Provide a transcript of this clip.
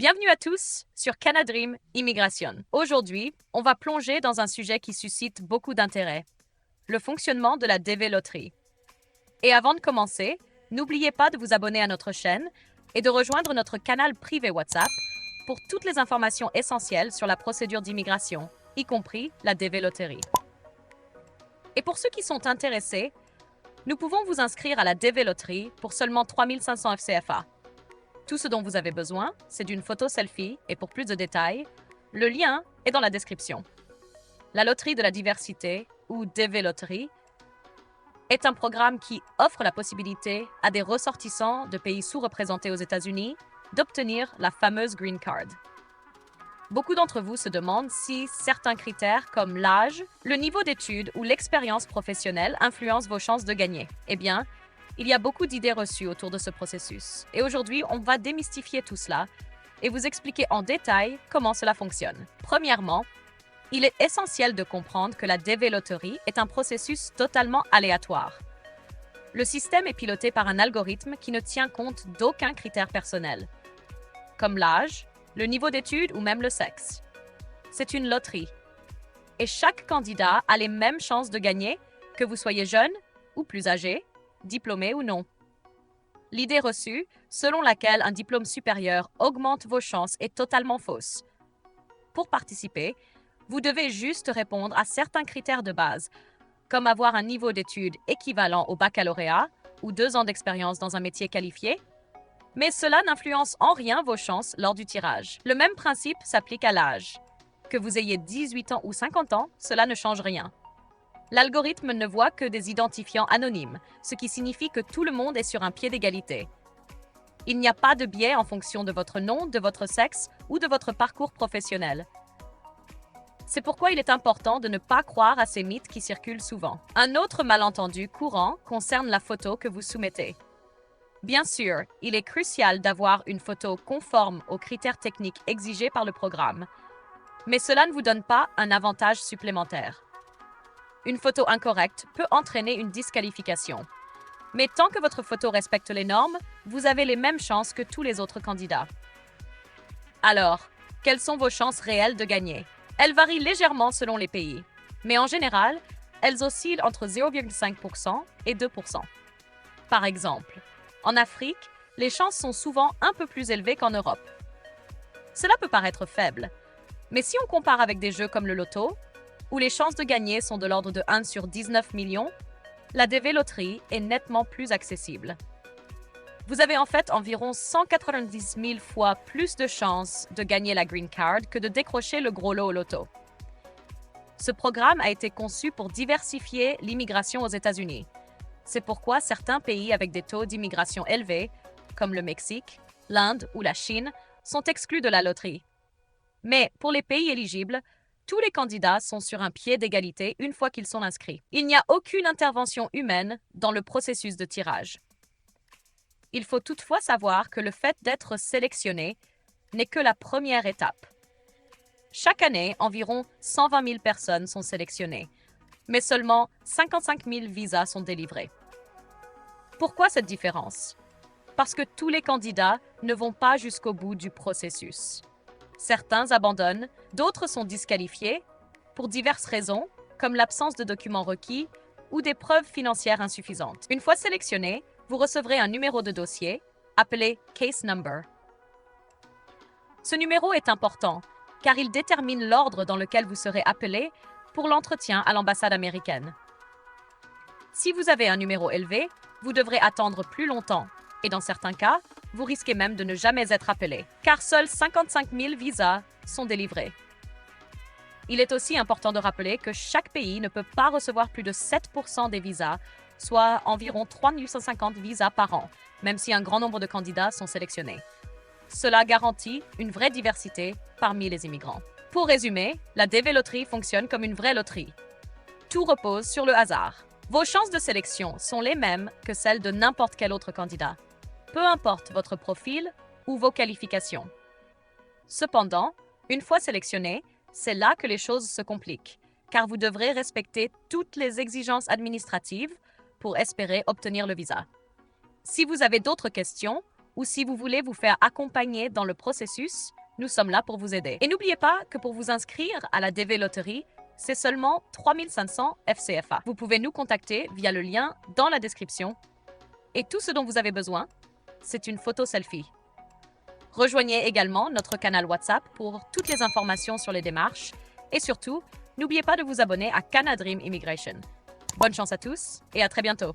Bienvenue à tous sur Canadream Immigration. Aujourd'hui, on va plonger dans un sujet qui suscite beaucoup d'intérêt, le fonctionnement de la DV Loterie. Et avant de commencer, n'oubliez pas de vous abonner à notre chaîne et de rejoindre notre canal privé WhatsApp pour toutes les informations essentielles sur la procédure d'immigration, y compris la DV Loterie. Et pour ceux qui sont intéressés, nous pouvons vous inscrire à la DV Loterie pour seulement 3500 FCFA. Tout ce dont vous avez besoin, c'est d'une photo selfie et pour plus de détails, le lien est dans la description. La Loterie de la diversité, ou DV Loterie, est un programme qui offre la possibilité à des ressortissants de pays sous-représentés aux États-Unis d'obtenir la fameuse Green Card. Beaucoup d'entre vous se demandent si certains critères comme l'âge, le niveau d'études ou l'expérience professionnelle influencent vos chances de gagner. Eh bien, il y a beaucoup d'idées reçues autour de ce processus. Et aujourd'hui, on va démystifier tout cela et vous expliquer en détail comment cela fonctionne. Premièrement, il est essentiel de comprendre que la DV Loterie est un processus totalement aléatoire. Le système est piloté par un algorithme qui ne tient compte d'aucun critère personnel, comme l'âge, le niveau d'études ou même le sexe. C'est une loterie. Et chaque candidat a les mêmes chances de gagner, que vous soyez jeune ou plus âgé, diplômé ou non. L'idée reçue, selon laquelle un diplôme supérieur augmente vos chances, est totalement fausse. Pour participer, vous devez juste répondre à certains critères de base, comme avoir un niveau d'études équivalent au baccalauréat ou 2 ans d'expérience dans un métier qualifié, mais cela n'influence en rien vos chances lors du tirage. Le même principe s'applique à l'âge. Que vous ayez 18 ans ou 50 ans, cela ne change rien. L'algorithme ne voit que des identifiants anonymes, ce qui signifie que tout le monde est sur un pied d'égalité. Il n'y a pas de biais en fonction de votre nom, de votre sexe ou de votre parcours professionnel. C'est pourquoi il est important de ne pas croire à ces mythes qui circulent souvent. Un autre malentendu courant concerne la photo que vous soumettez. Bien sûr, il est crucial d'avoir une photo conforme aux critères techniques exigés par le programme, mais cela ne vous donne pas un avantage supplémentaire. Une photo incorrecte peut entraîner une disqualification. Mais tant que votre photo respecte les normes, vous avez les mêmes chances que tous les autres candidats. Alors, quelles sont vos chances réelles de gagner? Elles varient légèrement selon les pays, mais en général, elles oscillent entre 0,5% et 2%. Par exemple, en Afrique, les chances sont souvent un peu plus élevées qu'en Europe. Cela peut paraître faible, mais si on compare avec des jeux comme le loto, où les chances de gagner sont de l'ordre de 1 sur 19 millions, la DV Loterie est nettement plus accessible. Vous avez en fait environ 190 000 fois plus de chances de gagner la Green Card que de décrocher le gros lot au loto. Ce programme a été conçu pour diversifier l'immigration aux États-Unis. C'est pourquoi certains pays avec des taux d'immigration élevés, comme le Mexique, l'Inde ou la Chine, sont exclus de la loterie. Mais pour les pays éligibles, tous les candidats sont sur un pied d'égalité une fois qu'ils sont inscrits. Il n'y a aucune intervention humaine dans le processus de tirage. Il faut toutefois savoir que le fait d'être sélectionné n'est que la première étape. Chaque année, environ 120 000 personnes sont sélectionnées, mais seulement 55 000 visas sont délivrés. Pourquoi cette différence? Parce que tous les candidats ne vont pas jusqu'au bout du processus. Certains abandonnent, d'autres sont disqualifiés pour diverses raisons, comme l'absence de documents requis ou des preuves financières insuffisantes. Une fois sélectionné, vous recevrez un numéro de dossier, appelé Case Number. Ce numéro est important, car il détermine l'ordre dans lequel vous serez appelé pour l'entretien à l'ambassade américaine. Si vous avez un numéro élevé, vous devrez attendre plus longtemps, et dans certains cas, vous risquez même de ne jamais être appelé, car seuls 55 000 visas sont délivrés. Il est aussi important de rappeler que chaque pays ne peut pas recevoir plus de 7% des visas, soit environ 3 150 visas par an, même si un grand nombre de candidats sont sélectionnés. Cela garantit une vraie diversité parmi les immigrants. Pour résumer, la DV Loterie fonctionne comme une vraie loterie. Tout repose sur le hasard. Vos chances de sélection sont les mêmes que celles de n'importe quel autre candidat, peu importe votre profil ou vos qualifications. Cependant, une fois sélectionné, c'est là que les choses se compliquent, car vous devrez respecter toutes les exigences administratives pour espérer obtenir le visa. Si vous avez d'autres questions ou si vous voulez vous faire accompagner dans le processus, nous sommes là pour vous aider. Et n'oubliez pas que pour vous inscrire à la DV Loterie, c'est seulement 3500 FCFA. Vous pouvez nous contacter via le lien dans la description. Et tout ce dont vous avez besoin, c'est une photo selfie. Rejoignez également notre canal WhatsApp pour toutes les informations sur les démarches. Et surtout, n'oubliez pas de vous abonner à Canadream Immigration. Bonne chance à tous et à très bientôt.